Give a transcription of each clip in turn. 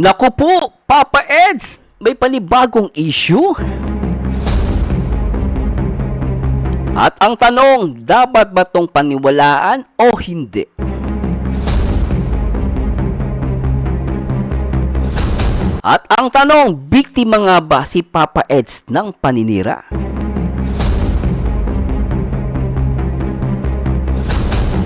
Naku po, Papa Eds, may panibagong issue. At ang tanong, dapat ba itong paniwalaan o hindi? At ang tanong, biktima nga ba si Papa Eds ng paninira?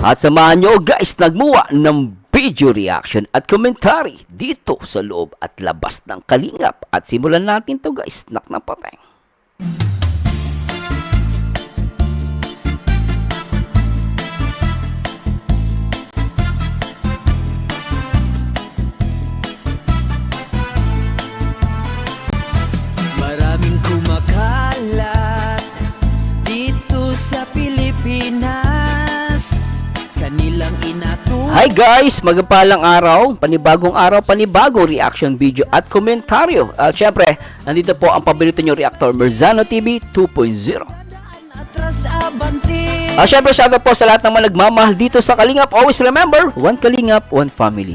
At samahan nyo guys, nagmuwa ng video reaction at commentary dito sa loob at labas ng Kalingap. At simulan natin to guys, nak na pateng. Maraming kumakalat dito sa Pilipinas. Kanilang inatuwa. Hi guys, magpalang araw, panibagong reaction video at komentaryo. At syempre, nandito po ang paborito nyo reactor, Merzano TV 2.0. At syempre, shoutout po sa lahat ng mga nagmamahal dito sa Kalingap. Always remember, one Kalingap, one family.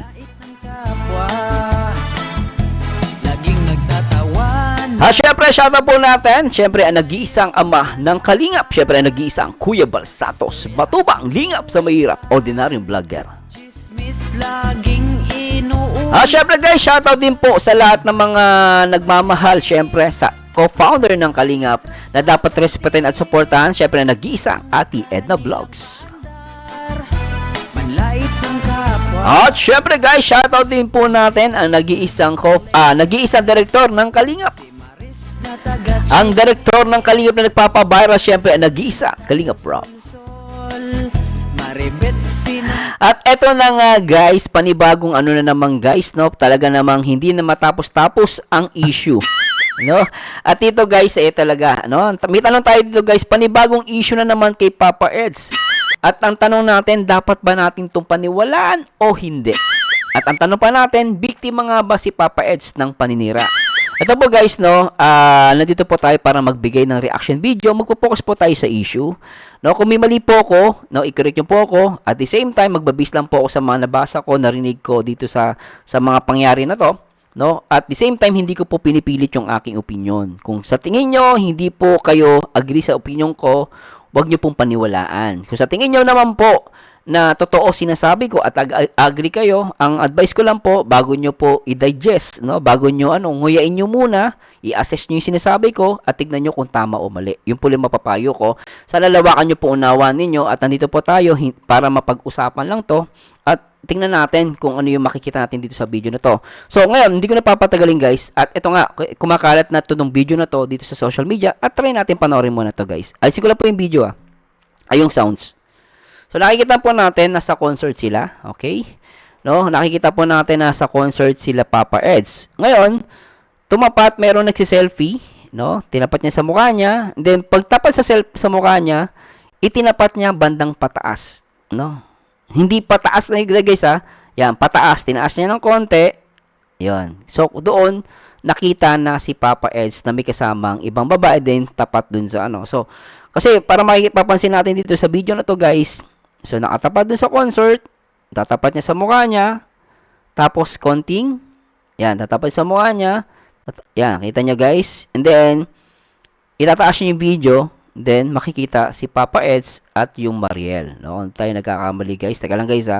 At syempre, shoutout po natin, syempre ang nag-iisang ama ng Kalingap, syempre ang nag-iisang Kuya Balsatos, matubang lingap sa mahirap, ordinaryong vlogger. At syempre guys, shoutout din po sa lahat ng mga nagmamahal, syempre sa co-founder ng Kalingap na dapat respetin at suportahan, syempre nag-iisang Ate Edna Vlogs. At syempre guys, shoutout din po natin ang nag-iisang direktor ng Kalingap. Ang direktor ng Kalingap na nagpapaviral, syempre ang nag-iisa, Kalingap Rob. At eto na nga guys, panibagong ano na naman guys, no? Talaga namang hindi na matapos-tapos ang issue, no? At dito guys, talaga, no? May tanong tayo dito guys, panibagong issue na naman kay Papa Eds. At ang tanong natin, dapat ba natin itong paniwalaan o hindi? At ang tanong pa natin, biktima nga ba si Papa Eds ng paninira? Ito po guys, no, nandito po tayo para magbigay ng reaction video. Magpo-focus po tayo sa issue. No, kung may mali po ako, no, i-correct niyo po ako. At the same time, magbabase lang po ako sa mga nabasa ko, narinig ko dito sa mga pangyari na to. No? At the same time, hindi ko po pinipilit yung aking opinion. Kung sa tingin nyo, hindi po kayo agree sa opinion ko, huwag nyo pong paniwalaan. Kung sa tingin nyo naman po na totoo sinasabi ko at agree kayo, ang advice ko lang po, bago nyo po i-digest, no? Bago nyo nguyain nyo muna, i-assess nyo yung sinasabi ko at tignan nyo kung tama o mali. Yun po yung mapapayo ko. Sa lalawakan nyo po unawan ninyo at nandito po tayo para mapag-usapan lang to at tingnan natin kung ano yung makikita natin dito sa video na to. So ngayon, hindi ko na papatagalin guys, at ito nga, kumakalat na to ng video na to dito sa social media at try natin panoorin muna to guys. Alisin ko lang po yung video ay yung sounds. So nakikita po natin nasa concert sila, okay? No, nakikita po natin nasa concert sila Papa Eds. Ngayon, tumapat, mayroong nagsi-selfie, no? Tinapat niya sa mukha niya, and then pagtapat sa mukha niya, itinapat niya bandang pataas, no? Hindi pataas na guys Yan, pataas, tinaas niya ng konti. 'Yon. So doon nakita na si Papa Eds na may kasamang ibang babae din tapat dun sa So kasi para mapapansin natin dito sa video na to guys, so nakatapat dun sa concert, tatapat niya sa mukha niya, tapos konting, yan, tatapat sa mukha niya, yan, kita niya guys, and then, itataas niya yung video, then makikita si Papa Eds at yung Mariel, no? Tayo nagkakamali guys, teka lang guys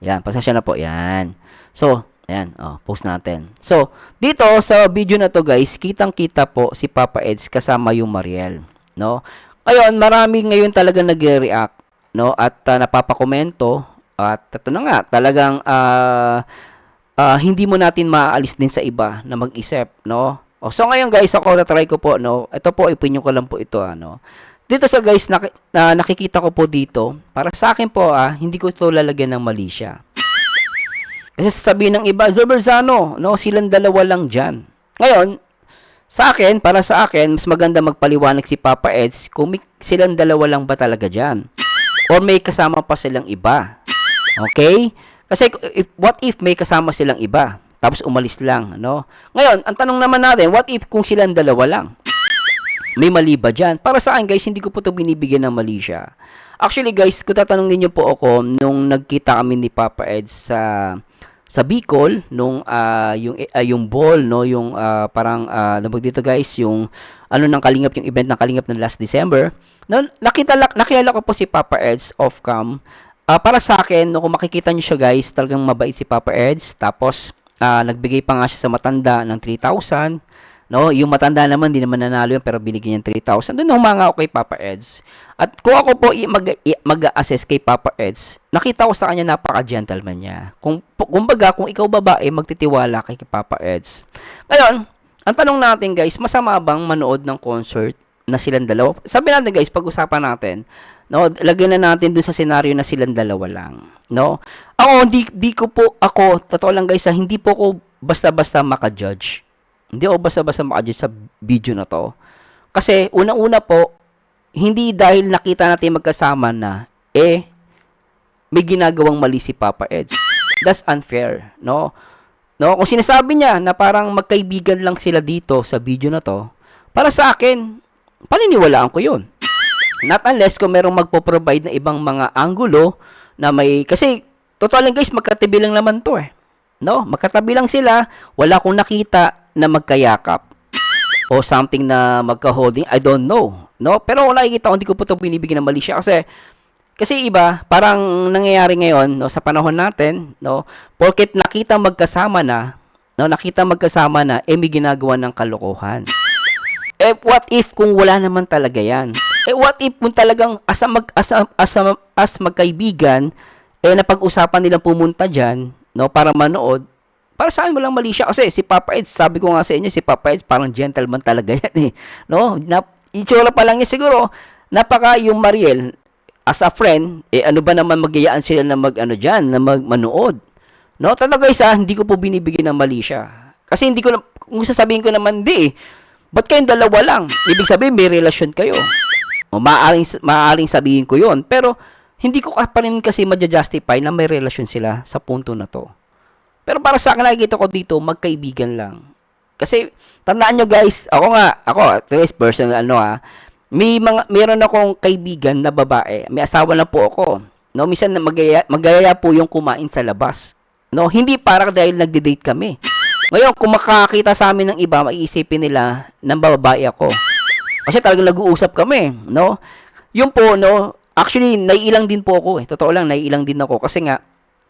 yan, pasensya na po, yan. So, ayan, post natin. So, dito sa video na to guys, kitang-kita po si Papa Eds kasama yung Mariel, no? Ngayon, marami ngayon talaga nagre-react, no, at napapakomento, at ito na nga, talagang hindi mo natin maaalis din sa iba na mag-isip, no? So ngayon guys, ako tatry ko po, no, ito po, opinion ko lang po ito, dito sa guys, nakikita ko po dito, para sa akin po, hindi ko ito lalagyan ng mali siya. Kasi sasabihin ng iba, Zoberzano, no, silang dalawa lang dyan. Ngayon, para sa akin, mas maganda magpaliwanag si Papa Eds kung silang dalawa lang ba talaga dyan. Or may kasama pa silang iba. Okay? Kasi what if may kasama silang iba? Tapos umalis lang, no? Ngayon, ang tanong naman natin, what if kung silang dalawa lang? May mali ba dyan? Para sa akin guys, hindi ko po ito binibigyan ng mali siya. Actually guys, kung tatanungin niyo po ako, nung nagkita kami ni Papa Eds sa Bicol nung yung ball, no, yung parang nabag dito guys, yung ano ng Kalingap, yung event ng Kalingap ng last December. No, nakilala ko po si Papa Eds off cam. Para sa akin, no, kung makikita niyo siya guys, talagang mabait si Papa Eds. Tapos nagbigay pa nga siya sa matanda ng 3,000. No, yung matanda naman, hindi naman nanalo yun, pero binigyan niya 3,000. Doon humanga ako kay Papa Eds. At kung ako po mag-assess kay Papa Eds, nakita ko sa kanya napaka-gentleman niya. Kumbaga, kung ikaw babae, magtitiwala kay Papa Eds. Ngayon, ang tanong natin guys, masama bang manood ng concert na silang dalawa? Sabi natin guys, pag-usapan natin, no, lagyan na natin dun sa senaryo na silang dalawa lang. No? Ako, di ko po, totoo lang guys, hindi po ako basta-basta maka-judge. Hindi ako basta-basta maka-judge sa video na to. Kasi, unang-una po, hindi dahil nakita natin magkasama na, may ginagawang mali si Papa Eds. That's unfair, no? No, kung sinasabi niya na parang magkaibigan lang sila dito sa video na to, para sa akin, paniniwalaan ko yun. Not unless kung merong magpo-provide na ibang mga anggulo na may, kasi, totoo lang guys, magkatabi lang naman to No, magkatabi lang sila, wala akong nakita na magkayakap o something na magka-holding, I don't know. No, pero kung nakikita ko, hindi ko po ito binibigyan ng mali siya kasi iba, parang nangyayari ngayon, no, sa panahon natin, no, porket nakita magkasama na, may ginagawa ng kalokohan. What if kung wala naman talaga yan? What if kung talagang as magkaibigan, napag-usapan nilang pumunta dyan, no, para manood, para sa akin walang mali siya. Kasi si Papa Eds, sabi ko nga sa inyo, si Papa Eds parang gentleman talaga yan No? Itsura pa lang niya siguro, napaka yung Mariel, as a friend, ano ba naman magyayaan sila na na manood. No? Talaga guys, hindi ko po binibigyan ng mali siya. Kasi hindi ko, kung sasabihin ko naman, ba't kayong dalawa lang? Ibig sabihin, may relasyon kayo. Maaaring sabihin ko yon, pero hindi ko pa rin kasi ma-justify na may relasyon sila sa punto na to. Pero para sa akin, nakikita ko dito, magkaibigan lang. Kasi, tandaan nyo guys, ako, ito is personal, meron akong kaibigan na babae, may asawa na po ako. No, minsan magayaya po yung kumain sa labas. No, hindi para dahil nagde-date kami. Ngayon, kung makakita sa amin ng iba, maiisipin nila ng babae ako. Kasi talagang nag-uusap kami, no? Yung po, no, actually, naiilang din po ako Totoo lang, naiilang din ako. Kasi nga,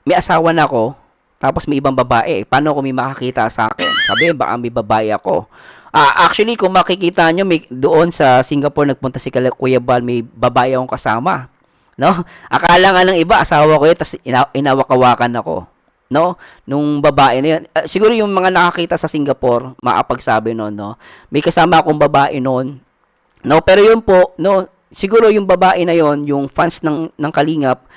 may asawa na ako, tapos may ibang babae. Paano kung may makakita sa akin? Sabi, baka may babae ako. Actually, kung makikita nyo, doon sa Singapore, nagpunta si Kuya Bal, may babae akong kasama. No? Akala nga ng iba, asawa ko yun, tapos inawakawakan ako. No? Nung babae na yun. Siguro yung mga nakakita sa Singapore, maapagsabi noon, no? May kasama akong babae noon. No? Pero yun po, no? Siguro yung babae na yon, yung fans ng Kalingap,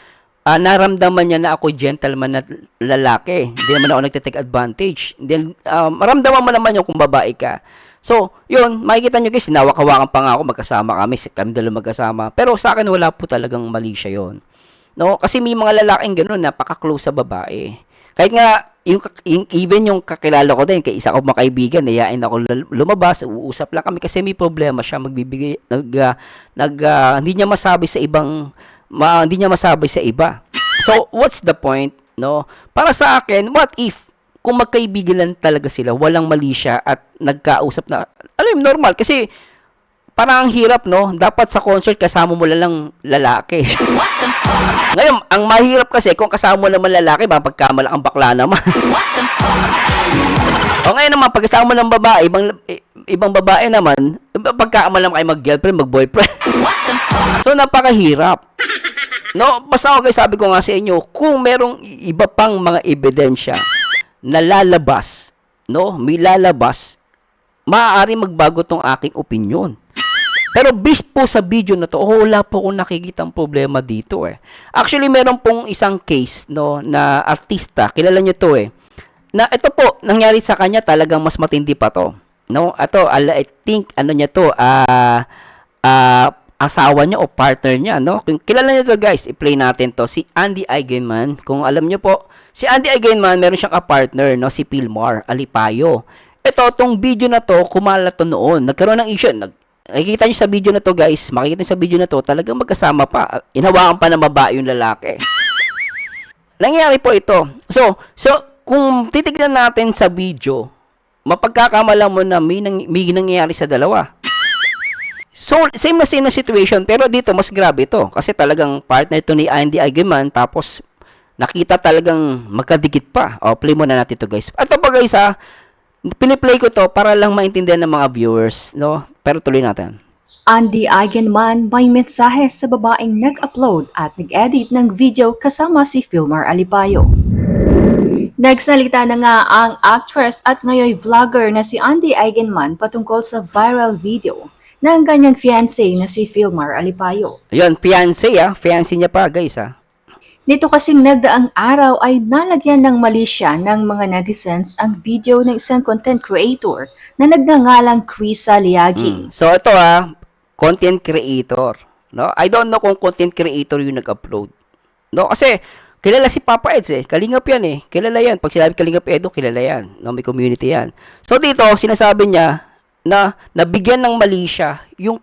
naramdaman niya na ako gentleman na lalaki. Hindi naman ako nagte-take advantage. Then, maramdaman mo naman yung kung babae ka. So, yun, makikita nyo guys, sinawak-hawakan pa nga ako, magkasama kami dalawa magkasama. Pero sa akin, wala po talagang mali siya yun. No? Kasi may mga lalaking gano'n, napaka-close sa babae. Kahit nga, even yung kakilala ko din, kay isa ko makaibigan, nayain ako lumabas, uusap lang kami kasi may problema siya, magbibigay, hindi niya masabi sa hindi niya masabi sa iba. So, what's the point, no? Para sa akin, what if, kung magkaibigan lang talaga sila, walang mali siya at nagkausap na, normal, kasi, parang ang hirap, no? Dapat sa concert, kasama mo lang lalaki. Ngayon, ang mahirap kasi, kung kasama mo naman lalaki, mapagkamala ang bakla naman. O ngayon naman, pag kasama mo ng babae, ibang babae naman, pagkamala kayo mag-girlfriend, mag-boyfriend. So, napakahirap. No, basta ako guys, sabi ko nga sa inyo, kung merong iba pang mga ebidensya na lalabas, no, may lalabas, maaari magbago tong aking opinion. Pero based po sa video na to, wala po akong nakikitang problema dito Actually, meron pong isang case, no, na artista, kilala nyo to na ito po, nangyari sa kanya talagang mas matindi pa to. No, ito, I think, niya to, asawa niya o partner niya, no? Kung kilala niyo to guys, i-play natin to, si Andy Eigenman. Kung alam niyo po, si Andy Eigenman, meron siyang ka-partner, no? Si Pilmar Alipayo. Ito, tong video na to, kumalat to noon. Nagkaroon ng issue. Nakikita niyo sa video na to guys, makikita niyo sa video na to, talagang magkasama pa. Inawakan pa ng babae yung lalaki. Nangyari po ito. So, kung titignan natin sa video, mapagkakamala mo na may nangyayari sa dalawa. So, same na situation, pero dito mas grabe ito kasi talagang partner to ni Andy Eigenman, tapos nakita talagang magkadikit pa. O, play muna natin to guys. Ito pa guys piniplay ko to para lang maintindihan ng mga viewers, no? Pero tuloy natin. Andy Eigenman may mensahe sa babaeng nag-upload at nag-edit ng video kasama si Filmar Alipayo. Nagsalita na nga ang actress at ngayon vlogger na si Andy Eigenman patungkol sa viral video ng kanyang fiancé na si Filmar Alipayo. Ayun, fiancé fiancé niya pa guys Nito kasing nagdaang araw ay nalagyan ng mali siya ng mga netizens ang video ng isang content creator na nagngangalang Krisa Liagi. So ito content creator, no? I don't know kung content creator yung nag-upload. No, kasi kilala si Papa Eds Kalingap yan Kilala yan. Pag sinabi Kalingap Edo, kilala yan. No, may community yan. So dito, sinasabi niya na nabigyan ng mali siya yung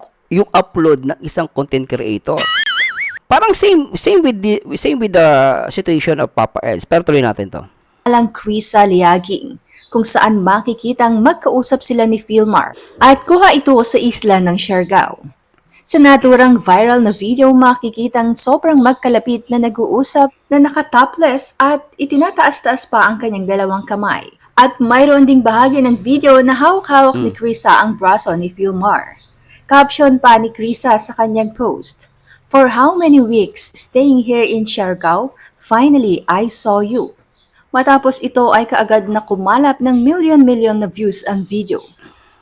upload ng isang content creator. Parang same with the situation of Papa Eds. Pero tuloy natin to. Alang Krisa Liaging, kung saan makikitang magkausap sila ni Filmar at kuha ito sa isla ng Siargao. Sa naturang viral na video, makikitang sobrang magkalapit na nag-uusap na naka-topless at itinataas-taas pa ang kanyang dalawang kamay. At mayroon ding bahagi ng video na hawak-hawak ni Krisa ang braso ni Filmar. Caption pa ni Krisa sa kanyang post, "For how many weeks staying here in Siargao, finally I saw you." Matapos ito ay kaagad na kumalap ng milyon-milyon na views ang video.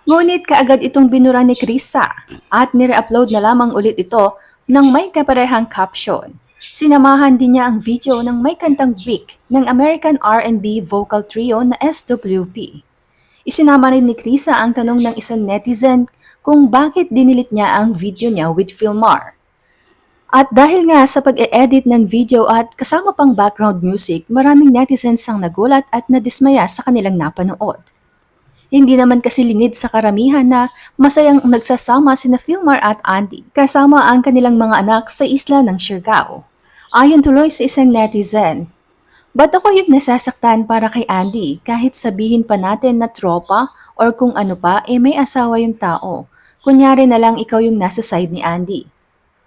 Ngunit kaagad itong binura ni Krisa at nire-upload na lamang ulit ito ng may kaparehang caption. Sinamahan din niya ang video ng may kantang Weak ng American R&B vocal trio na SWV. Isinama rin ni Krisa ang tanong ng isang netizen kung bakit dinilit niya ang video niya with Filmar. At dahil nga sa pag-e-edit ng video at kasama pang background music, maraming netizens ang nagulat at nadismaya sa kanilang napanood. Hindi naman kasi lingid sa karamihan na masayang nagsasama sina Filmar at Andy kasama ang kanilang mga anak sa isla ng Siargao. Ayon tuloy sa isang netizen, "Ba't ako yung nasasaktan para kay Andy kahit sabihin pa natin na tropa or kung ano pa may asawa yung tao. Kunyari na lang ikaw yung nasa side ni Andy."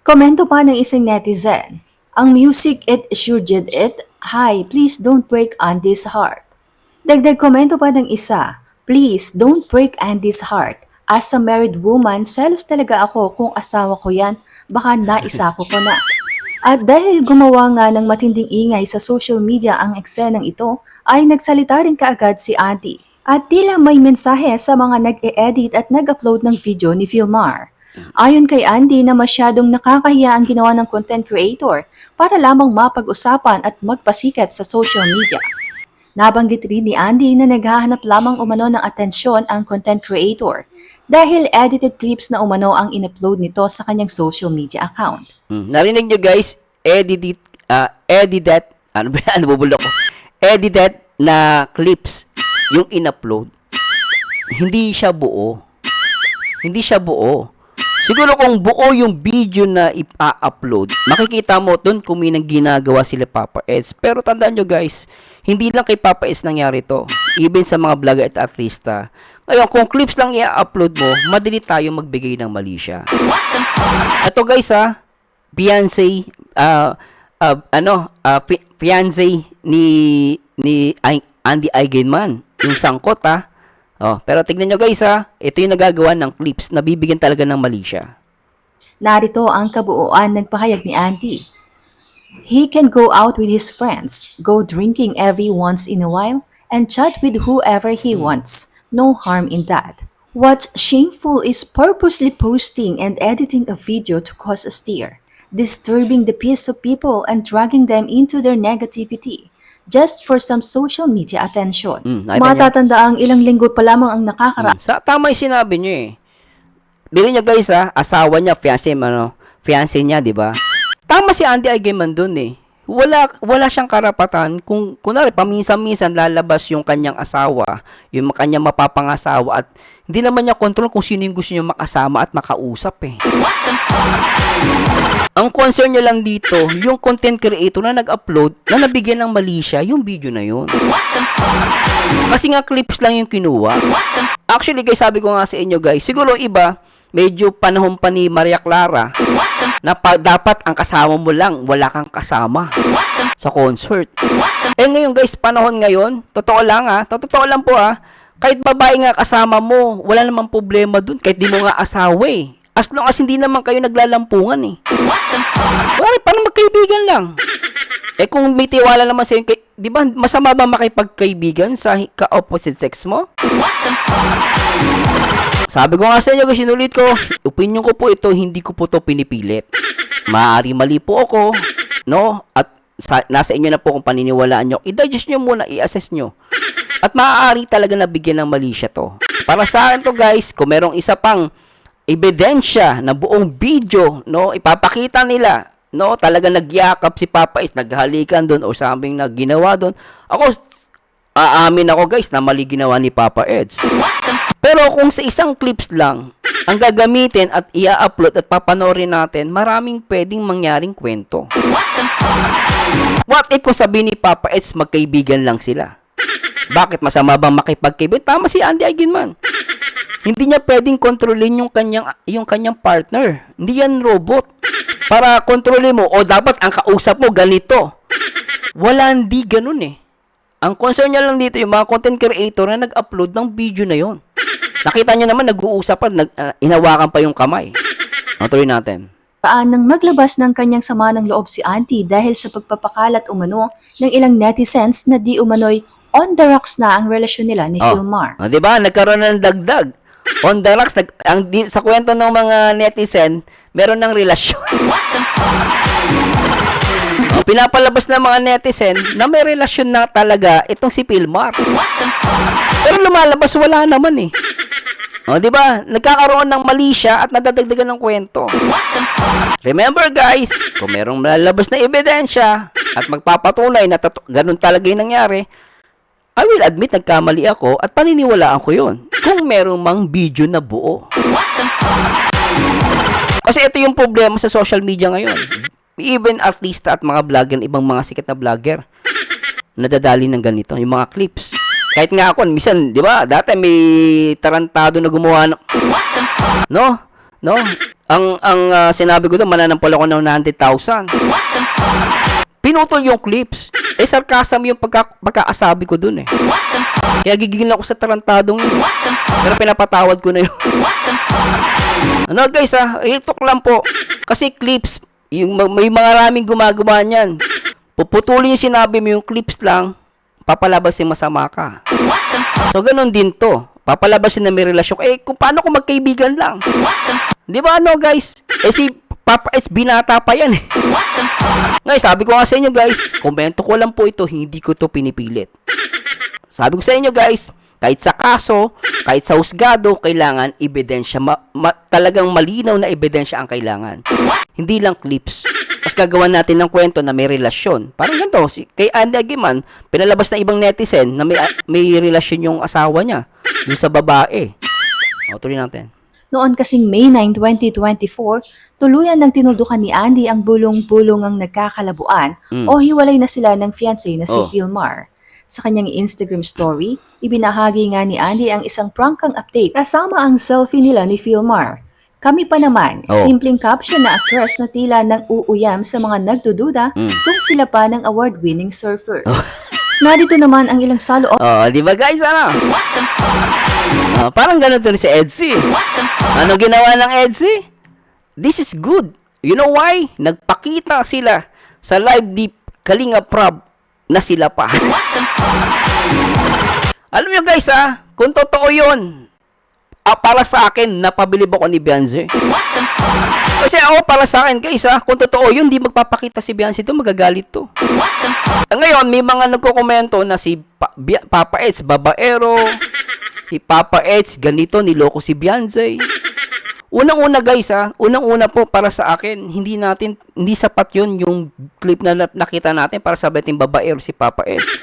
Komento pa ng isang netizen, "Ang music it sure did it. Hi, please don't break Andy's heart." Dagdag komento pa ng isa, "Please don't break Andy's heart. As a married woman, selos talaga ako kung asawa ko yan. Baka naisako ko na." At dahil gumawa nga ng matinding ingay sa social media ang eksenang ito, ay nagsalita rin kaagad si Andy. At tila may mensahe sa mga nag-e-edit at nag-upload ng video ni Filmar. Ayon kay Andy na masyadong nakakahiya ang ginawa ng content creator para lamang mapag-usapan at magpasikat sa social media. Nabanggit rin ni Andy na naghahanap lamang umano ng atensyon ang content creator dahil edited clips na umano ang in-upload nito sa kanyang social media account. Narinig nyo guys, edited edited na clips yung in-upload. Hindi siya buo. Siguro kung buo yung video na ipa-upload, makikita mo dun kung may ginagawa sila Papa Eds. Pero tandaan nyo guys, hindi lang kay Papa Eds nangyari to. Even sa mga vlogger at artista. Ngayon, kung clips lang i-upload mo, madali tayo magbigay ng mali siya. Ito guys fiancé, fiancé ni Andy Eigenman. Yung sangkot pero tignan nyo guys ito yung nagagawa ng clips na bibigyan talaga ng mali siya. Narito ang kabuuan ng pahayag ni Andy. "He can go out with his friends, go drinking every once in a while, and chat with whoever he wants. No harm in that. What's shameful is purposely posting and editing a video to cause a stir, disturbing the peace of people and dragging them into their negativity. Just for some social media attention." Matatanda ang ilang linggo pa lamang ang nakakaraan. Tama yung sinabi nyo Bili nyo guys asawa niya, fiancé niya, di ba? Tama si Andy Eigenman dun wala siyang karapatan kung kunwari paminsan-minsan lalabas yung kanyang asawa, yung kanyang mapapangasawa at hindi naman niya control kung sino yung gusto niya makasama at makausap eh. Ang concern niya lang dito, yung content creator na nag-upload na nabigyan ng mali siya yung video na yun. Kasi nga clips lang yung kinuha. Actually guys, sabi ko nga sa inyo guys, siguro iba, medyo panahon pa ni Maria Clara na dapat ang kasama mo lang, wala kang kasama sa concert. Eh ngayon guys, panahon ngayon, totoo lang totoo lang po kahit babae nga kasama mo, wala namang problema dun, kahit di mo nga asawa eh. As long as hindi naman kayo naglalampungan eh. Wala, parang magkaibigan lang. Eh kung may tiwala naman sa'yo, di ba masama ba makipagkaibigan sa ka-opposite sex mo? Sabi ko nga sa inyo guys, sinulit ko, opinion ko po ito, hindi ko po ito pinipilit. Maaari mali po ako, no? At nasa inyo na po kung paniniwalaan nyo. I-digest nyo muna, i-assess nyo. At maaari talaga nabigyan ng mali siya to. Para sa akin to guys, kung merong isa pang ebidensya na buong video, no? Ipapakita nila, no? Talaga nagyakap si Papa Eds, naghalikan doon o something na ginawa doon. Ako, aamin ako guys na mali ginawa ni Papa Eds. Pero kung sa isang clips lang ang gagamitin at i-upload at papanorin natin, maraming pwedeng mangyaring kwento. What if kung sabi ni Papa Eds magkaibigan lang sila? Bakit masama bang makipagkaibigan? Tama si Andy Eigenman. Hindi niya pwedeng kontrolin yung kanyang partner. Hindi yan robot. Para kontrolin mo, o dapat ang kausap mo ganito. Wala, hindi ganun eh. Ang concern niya lang dito, yung mga content creator na nag-upload ng video na yon. Nakita niyo naman, nag-uusap pa, inawakan pa yung kamay. Tuloy natin. Paanang maglabas ng kanyang sama ng loob si Auntie dahil sa pagpapakalat umano ng ilang netizens na di umano'y on the rocks na ang relasyon nila ni Philmar. Di ba? Nagkaroon ng dagdag. On the rocks, sa kwento ng mga netizen, meron ng relasyon. Pinapalabas ng mga netizen na may relasyon na talaga itong si Philmar. Pero lumalabas, wala naman eh. Di ba? Nagkakaroon ng mali siya at nadadagdagan ng kwento. Remember guys, kung merong lalabas na ebidensya at magpapatunay na ganun talaga yung nangyari, I will admit nagkamali ako at paniniwalaan ko yun. Kung merong mang video na buo. Kasi ito yung problema sa social media ngayon. Even artista at mga vlogger, ibang mga sikat na vlogger, nadadali ng ganito, yung mga clips. Kahit nga ako, minsan, di ba, dati may tarantado na gumawa ng, no? Ang sinabi ko doon, mananampal ako ng 100,000. Pinutol yung clips. Sarcasm yung pagkaasabi ko doon eh. Kaya gigigil ako sa tarantadong yun. Pero pinapatawad ko na yun. Ano guys real talk lang po. Kasi clips, may maraming gumagawa niyan. Puputulin yung sinabi mo, yung clips lang, papalabasin masama ka. So, ganun din to. Papalabasin na may relasyon. Kung paano kung magkaibigan lang? Di ba guys? Si Papa Eds, binata pa yan eh. Ngayon, sabi ko nga sa inyo guys, komento ko lang po ito, hindi ko to pinipilit. Sabi ko sa inyo guys, kahit sa kaso, kahit sa husgado, kailangan ebidensya. Talagang malinaw na ebidensya ang kailangan. Hindi lang clips. Tapos gagawan natin ng kwento na may relasyon. Parang ganito, kay Andy Agiman, pinalabas na ibang netizen na may relasyon yung asawa niya dun sa babae. Tuloy natin. Noon kasing May 9, 2024, tuluyan ng tinuldukan ni Andy ang bulong-bulong nagkakalabuan o hiwalay na sila ng fiancé na si Philmar. Sa kanyang Instagram story, ibinahagi nga ni Andy ang isang prankang update kasama ang selfie nila ni Philmar. Kami pa naman, simpleng caption na actress na tila nang uuyam sa mga nagdududa kung sila pa ng award-winning surfer. Narito naman ang ilang salo. Di ba guys, parang ganito si Edsy. Ano ginawa ng Edsy? This is good. You know why? Nagpakita sila sa live ni Kalinga Prab na sila pa. Alam nyo guys kung totoo yun, para sa akin, napabilib ako ni Beyonce. Kasi para sa akin guys kung totoo yun, di magpapakita si Beyonce ito, magagalit to. Ngayon, may mga nagkokomento na si Papa Eds, babaero, si Papa Eds, ganito, niloko si Beyonce. Unang-una guys unang-una po para sa akin, hindi sapat yun yung clip na nakita natin para sabihin babae si Papa Eds.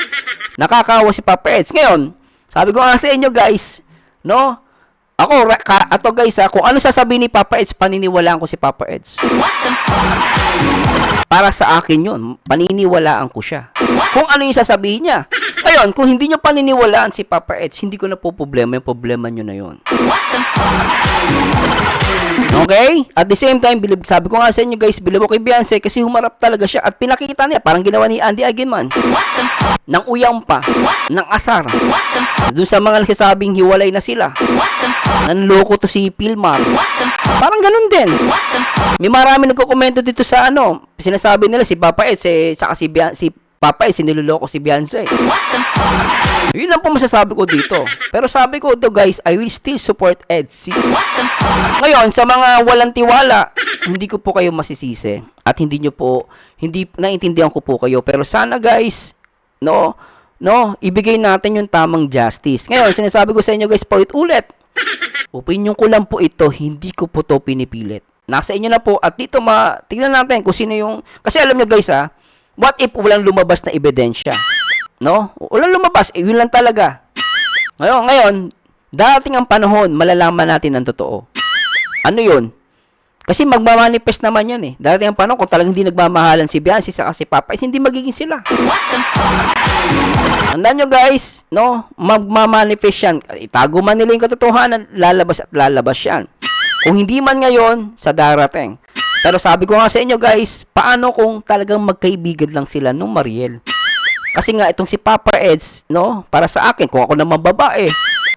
Nakakawa si Papa Eds. Ngayon, sabi ko nga sa inyo guys, no? Ato guys kung ano sasabihin ni Papa Eds, paniniwalaan ko si Papa Eds. Para sa akin yun, paniniwalaan ko siya. Kung ano yung sasabihin niya. Ngayon, kung hindi nyo paniniwalaan si Papa Eds, hindi ko na po problema, yung problema nyo na yun. Okay? At the same time, sabi ko nga sa inyo guys, bilib ako kay Beyonce kasi humarap talaga siya at pinakita niya, parang ginawa ni Andy Aginman. Nang uyang pa, ng asar. Doon sa mga nagsasabing hiwalay na sila. Nanloko to si Pilmar. Parang ganun din. May marami nagko-komento dito sa sinasabi nila si Papa Eds, saka si Papa Eds, siniloloko si Beyonce. Yun lang po masasabi ko dito. Pero sabi ko guys, I will still support Edsy. Ngayon, sa mga walang tiwala, hindi ko po kayo masisisi. At hindi naintindihan ko po kayo. Pero sana guys, ibigay natin yung tamang justice. Ngayon, sinasabi ko sa inyo guys, paulit-ulit. Opinion ko lang po ito, hindi ko po to pinipilit. Nasa inyo na po. At dito tignan natin kung sino yung, kasi alam nyo guys what if walang lumabas na ebidensya? No? Walang lumabas, yun lang talaga. Ngayon, dating ang panahon, malalaman natin ang totoo. Ano yun? Kasi magmamanifest naman yan Dating ang panahon, kung talagang hindi nagmamahalan si Beyonce sa si Papa, hindi magiging sila. Tandaan nyo guys, magmamanifest yan. Itago man nila yung katotohanan, lalabas at lalabas yan. Kung hindi man ngayon, sa darating. Pero sabi ko nga sa inyo guys, paano kung talagang magkaibigan lang sila nung Mariel? Kasi nga itong si Papa Eds, para sa akin, kung ako naman babae,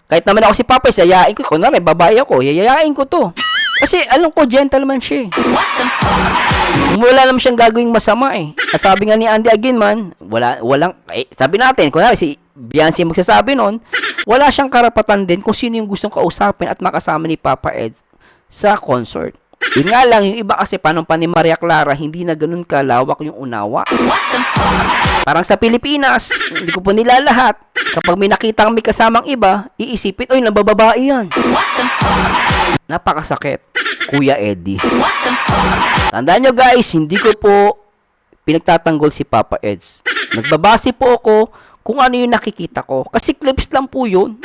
kahit naman ako si Papa Eds, yayain ko, kunwari babae ako, yayain ko to. Kasi alam ko, gentleman siya. Wala naman siyang gagawing masama At sabi nga ni Andy Aginman, sabi natin, kunwari si Beyonce magsasabi nun, wala siyang karapatan din kung sino yung gustong kausapin at makasama ni Papa Eds sa concert. Yun nga lang, yung iba kasi panumpan ni Maria Clara, hindi na ganun kalawak yung unawa. Parang sa Pilipinas, hindi ko po nila lahat. Kapag may nakitang may kasamang iba, iisipin, oy, nabababae yan. Napakasakit, Kuya Eddie. Tandaan nyo guys, hindi ko po pinagtatanggol si Papa Eds. Nagbabase po ako kung ano yung nakikita ko. Kasi clips lang po yun.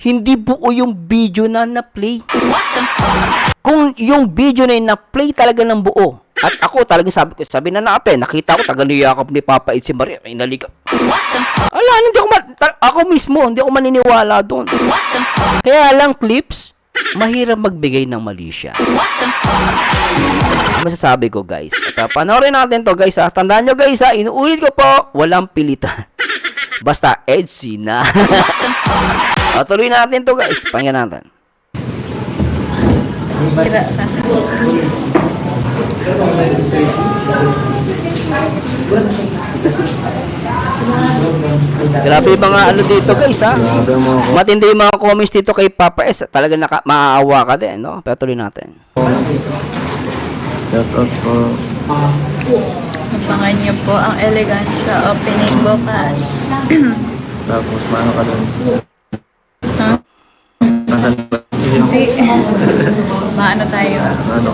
Hindi buo yung video na na-play. Kung yung video na yun na-play talaga ng buo, at ako talagang sabi na natin, nakita ko taga niyakap ni Papa Eds si Maria, ay naliga. Ako mismo, hindi ako maniniwala doon. Kaya lang clips, mahirap magbigay ng mali siya. Masasabi ko guys. At panoorin natin to guys Tandaan nyo guys inuulit ko po, walang pilitan. Basta Edsy na. Tuloy natin to guys. Pakinggan natin. Grabe yung mga dito guys Matindi yung mga comments dito kay Papa S. Talaga maaawa ka din Pero tuloy natin. Shout out po. Abangan niyo po ang Elegancia opening bukas. Tapos paano ka doon? Ha? Nasaan ba? Hindi. Maano tayo? Ano?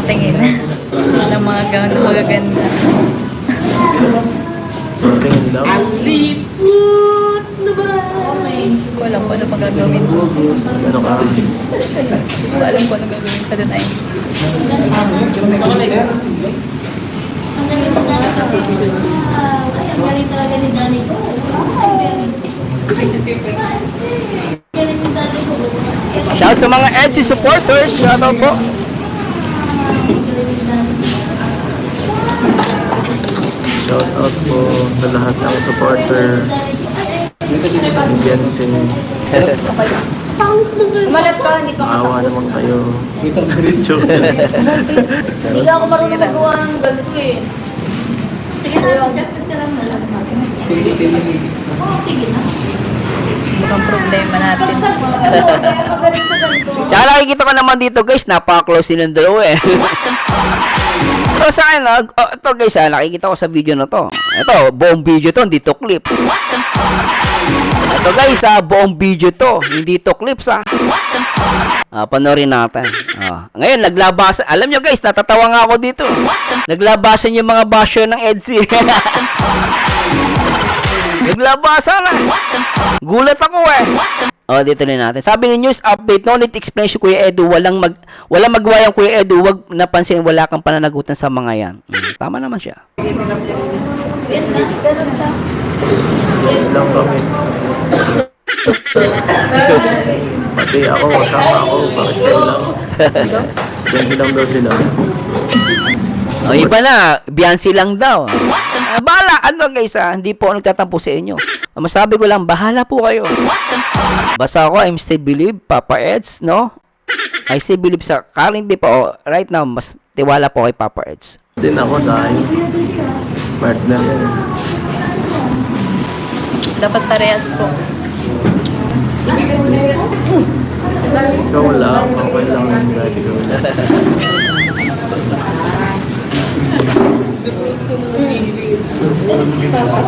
Tingin. Ng mga gown na magaganda. Tingin daw? Hindi ko alam kung ano magagawin ko. Ano ka? Hindi ko alam kung ano gagawin ko doon ay. Ang galing talaga ni Dani ko. Shout sa mga Edsy supporters. Shout out po. Shout out po sa lahat ng supporter. Beyonce. Umalat ka, hindi pa Maawa naman kayo. Joke. Hindi ka ako marunong magawa ng ganito Sige na, just lang na lang. Sige na. Mukhang problema natin. Magaling sa ganito. Tsaka nakikita ko naman dito guys, napaka-close silang dalawa So sa akin, ito guys nakikita ko sa video na to. Ito, buong video to, dito clips. Ito Ito guys, buong video to. Hindi to clips panoorin natin. Ngayon, naglabasan. Alam nyo guys, natatawa nga ako dito. Naglabasan yung mga basher ng EDSA. Naglabasan na. Gulat ako dito na natin. Sabi ni News Update, no need explanation si Kuya Edu. Walang magwayang Kuya Edu. Wag napansin, wala kang pananagutan sa mga yan. Tama naman siya. Yes lang kami. Pati ako, kasama ako. Bakit kayo lang? Yan silang daw sila. Iba na. Beyonce lang daw. Bahala. Ano guys, hindi po ako nagtatampo sa inyo. Masabi ko lang, bahala po kayo. Basta ako, I'm still believe, Papa Eds, no? I still believe sa currently po, right now, mas tiwala po kay Papa Eds. Din ako dahil partner yan. Dapat parehas po. Ikaw lang, okay lang yung dahil ko.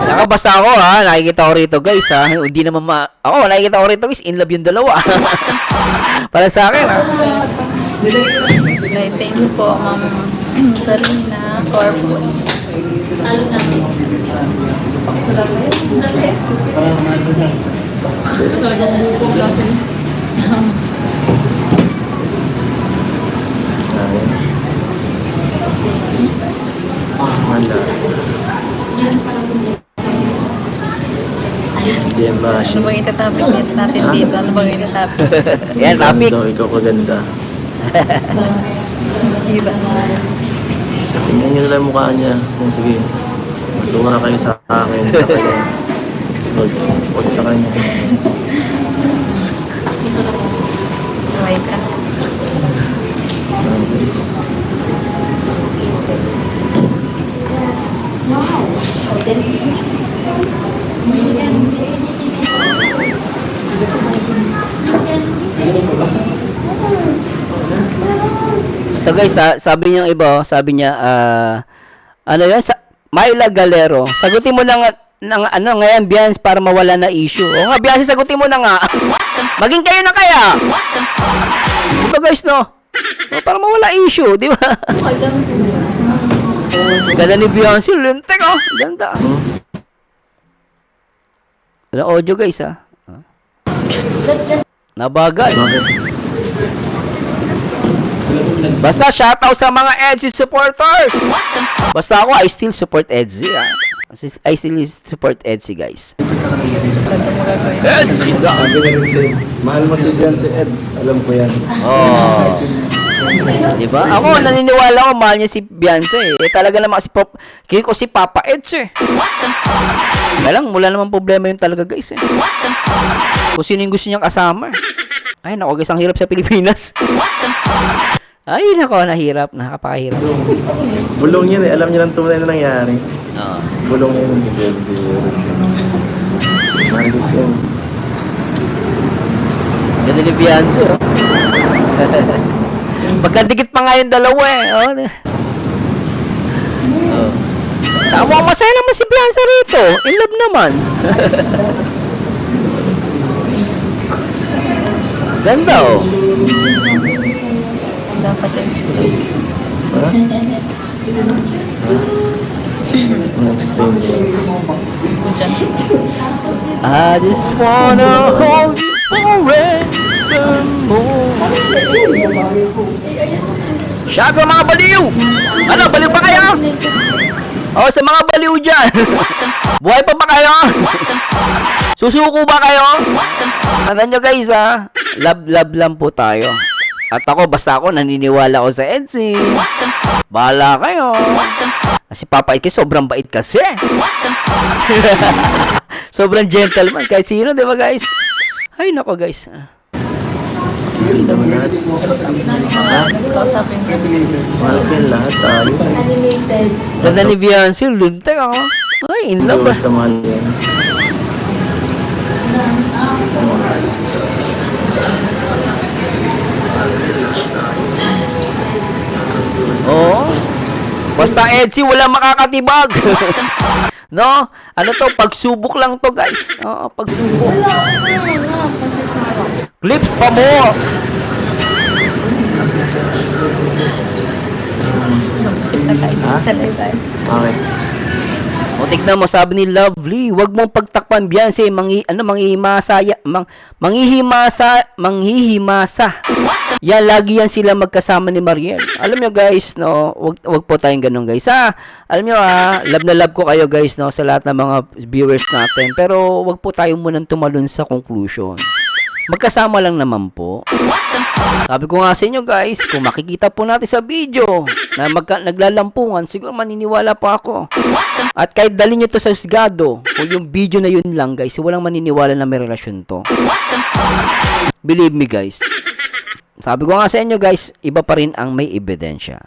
Nakabasa ako nakikita ko rito guys hindi naman nakikita ko rito guys, in love yung dalawa. Para sa akin Okay, thank you po, Ma'am Sarina Corpus. Wala. Yan ba? Ano bang itatopic natin dito? Ano bang itatopic? yan topic. Ikaw kaganda. Diba? Tingnan nyo lang mukha niya. Kung sige, masura kayo sa akin. Sa kanya. Huwag sa kanya. Sumay ka. Ito guys, sabi niya iba, sabi niya, ano yun, Myla Galero, sagutin mo na nga, ngayon, Bians, para mawala na issue. O nga, Bians, sagutin mo na nga. Maging kayo na kaya. Diba guys, no? Para mawala issue, di ba? Ganda ni Beyonce, lintek, ganda. Wala audio guys, Nabagal. Basta shoutout sa mga EDSA supporters. Basta ako, I still support EDSA. I still support EDSA, guys. EDSA da! Mahal mo si Jan si Eds. Alam ko yan. Diba? Ako, naniniwala ko, mahal niya si Beyonce. Talaga naman kaya ko si Papa Eds Kaya lang, wala naman problema yun talaga, guys. Kung sino yung gusto niyang kasama. Ay, naku, guys, ang hirap sa Pilipinas. Ay, nako, nahirap. Nakapakahirap. Bulong yan Alam niyo lang tunay na nangyari. Bulong yan si Jan si Marcos yan. Ganda ni Beyonce, Magkadikit pa nga yung dalawa, Tama, masaya naman si Beyonce rito. In love naman. Ganda, Dapat explain. Ha? Explain I just wanna hold you forevermore. Shout out mga baliw! Ano, baliw pa kayo? Sa mga baliw dyan. Buhay pa ba kayo? Susuko ba kayo? Tandaan nyo guys love lang po tayo. At ako, basta ako, naniniwala ko sa EDSA. Bahala kayo. Kasi Papa Ed, sobrang bait kasi. Sobrang gentleman. Kahit sino, di ba guys? Ay, nako guys. Ganda mo lahat. Kausapin mo. Mahal ko yung lahat tayo. Animated. Ganda ni Beyonce, luntek ako. Ay, in love. Basta mahal yan. Oo. Basta EDSA, wala makakatibag. No? Ano to? Pagsubok lang to, guys. Oo, pagsubok. Clips pa mo. Sa live. Okay. O tignan mo, sabi ni Lovely, wag mong pagtakpan Beyonce, manghihimasa. Yan, lagi yan sila magkasama ni Mariel. Alam nyo guys, no, wag po tayong ganun guys. Alam nyo love na love ko kayo guys, no, sa lahat ng mga viewers natin. Pero wag po tayo munang tumalon sa conclusion. Magkasama lang naman po. Sabi ko nga sa inyo guys, kung makikita po natin sa video na naglalampungan, siguro maniniwala pa ako. At kahit dalhin nyo to sa husgado, kung yung video na yun lang guys, walang maniniwala na may relasyon to. Believe me guys. Sabi ko nga sa inyo guys, iba pa rin ang may ebidensya.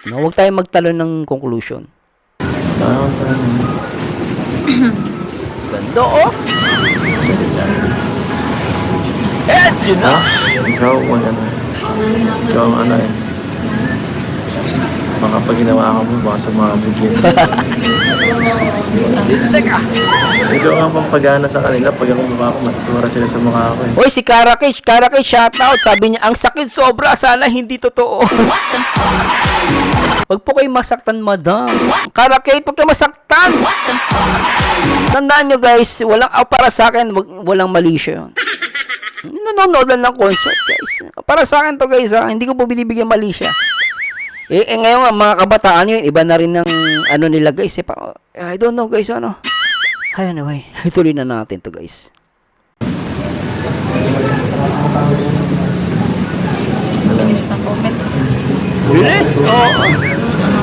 No, huwag tayong magtalon ng conclusion. Ganda oh! Edge yun na! Ikaw ang ano eh. Baka pag ginawa ka mo, baka sa mga bigyan. Ikaw ang pampagana sa kanila. Pag ako mabaka, masusura sila sa mukha ko eh. Hoy, si Karakish, shoutout. Sabi niya, ang sakit sobra, sana hindi totoo. Huwag po kayo masaktan, madam. Karakish, huwag kayo masaktan. Tandaan nyo guys, para sa akin, walang mali siya yun. Nanonood lang ng concert guys. Para sa akin to guys hindi ko po binibigyan mali siya. Ngayon mga kabataan yun, iba na rin ng ano nila guys. I don't know guys ano. Anyway, ituloy na natin to guys. Bilis na comment. Bilis? Oo.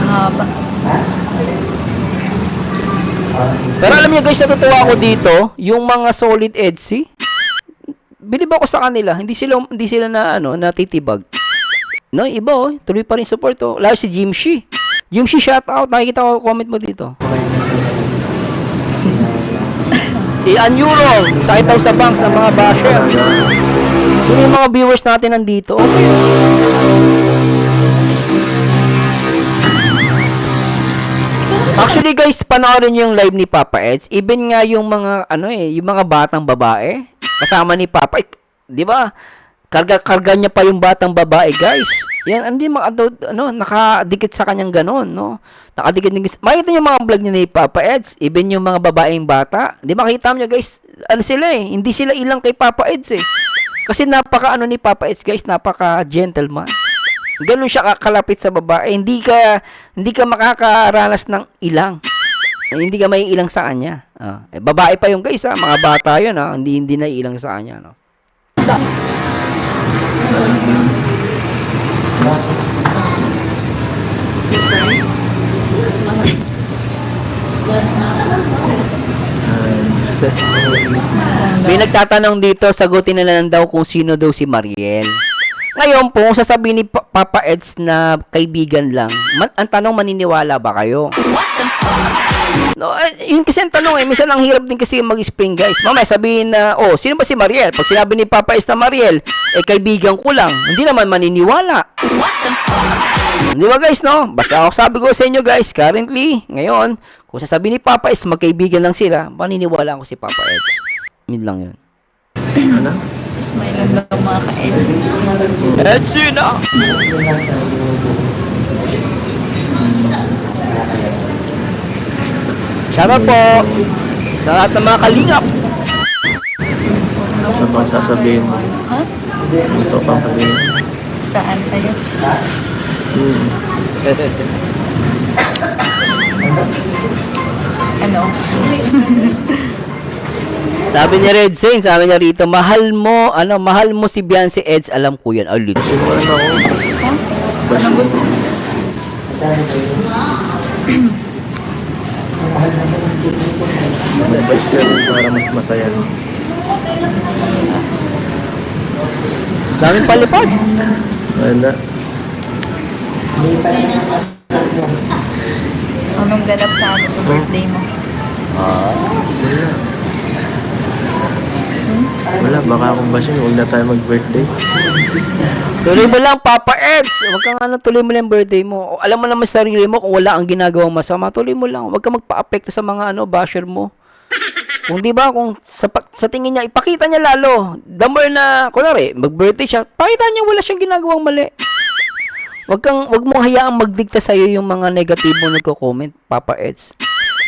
Mahaba. Pero alam niyo guys, natutuwa ako dito, yung mga solid Etsy. Bilib ako sa kanila. Hindi sila na natitibag. No, iba tuloy pa rin support Lalo si Jimshi. Jimshi, shout out. Nakikita ko comment mo dito. Si Anyuro, sakit daw sa banks ng mga basher. So, yung mga viewers natin nandito. Actually guys, panoorin niyo yung live ni Papa Eds. Even nga yung mga yung mga batang babae kasama ni Papa, di ba? Karga niya pa yung batang babae, guys. Yan, hindi nakadikit sa kanyang ganon, no? Nakadikit. Makita niyo mga vlog niya ni Papa Eds, even yung mga babaeng bata. Di makita niyo, guys, sila hindi sila ilang kay Papa Eds Kasi napaka ni Papa Eds, guys, napaka gentleman. Ganun siya kalapit sa babae. Hindi ka makakaranas ng ilang. Hindi ka may ilang sa kanya. Babae pa yung guys, mga bata yun, hindi na ilang sa kanya, no. May nagtatanong dito, sagutin na lang daw kung sino daw si Mariel. Ngayon po, sasabihin ni Papa Eds na kaibigan lang, ang tanong, maniniwala ba kayo? No, yun kasi ang tanong minsan ang hirap din kasi mag-explain guys. Mamaya sabihin na, sino ba si Mariel? Pag sinabi ni Papa Eds na Mariel, kaibigan ko lang, hindi naman maniniwala. Di ba guys, no? Basta ako sabi ko sa inyo guys, currently, ngayon, kung sasabihin ni Papa Eds magkaibigan lang sila, maniniwala ako si Papa Eds. Yun lang yun. Ano? Smile lang daw mga ka-Etsy. Etsy na! Shoutout po sa lahat ng mga kalingap. Ano bang sasabihin mo? Ha? Gusto ko pang sabihin. Saan sa'yo? Ano? Sabi niya Red Saint, sabi niya rito, mahal mo si Beyonce Eds, alam ko yan. Ay, legit. Simulan ako. Anong gusto? Mag-bash ka rin para mas masaya. Daming palipad. Wala. Anong ganap sa birthday mo? Wala. baka kung basyon, huwag na tayo mag-birthday. Tuloy mo lang, Papa Eds. Huwag kang tuloy mo lang yung birthday mo. O, alam mo naman sa sarili mo kung wala ang ginagawang masama, tuloy mo lang. Huwag kang magpa-apekto sa mga basher mo. Kung di ba, kung sa tingin niya, ipakita niya lalo. The more na, kunwari, mag-birthday siya, pakita niya wala siyang ginagawang mali. Wag mong hayaang magdikta sa iyo yung mga negatibo nagko-comment, Papa Eds.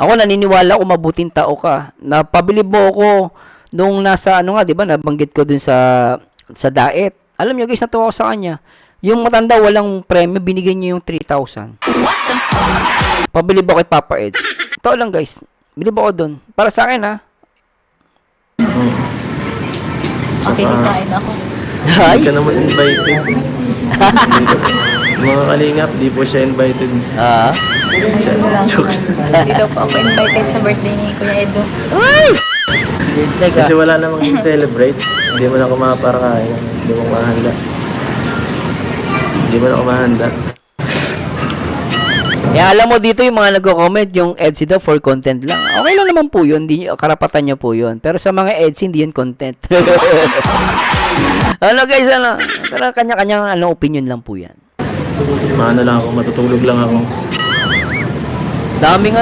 Ako naniniwala ko mabuting tao ka. Napabilib mo ako nung nasa di ba, nabanggit ko dun sa diet. Alam niyo guys, natuwa ko sa kanya. Yung matanda walang premyo, binigyan niya yung 3,000. Pabilib ako kay Papa Eds. Ito lang guys. Bilib ako dun. Para sa akin ha. Okay, kain ako. Ay! Hindi ka naman invited. Mga kalingap, di po siya invited. Ah. Joke. Hindi daw po ako invited sa birthday ni Kuya Edo. Ay! Teka. Kasi wala namang i-celebrate. Hindi mo na ako makaparakain. Hindi mo mahanda. Hindi mo na ako mahanda. Kaya alam mo dito yung mga nagko-comment yung EDSI daw for content lang. Okay lang naman po yun. Hindi, karapatan niya po yun. Pero sa mga EDSI, hindi yun content. Ano guys, pero kanya-kanyang opinion lang po yan. Maano lang ako, matutulog lang ako. Daming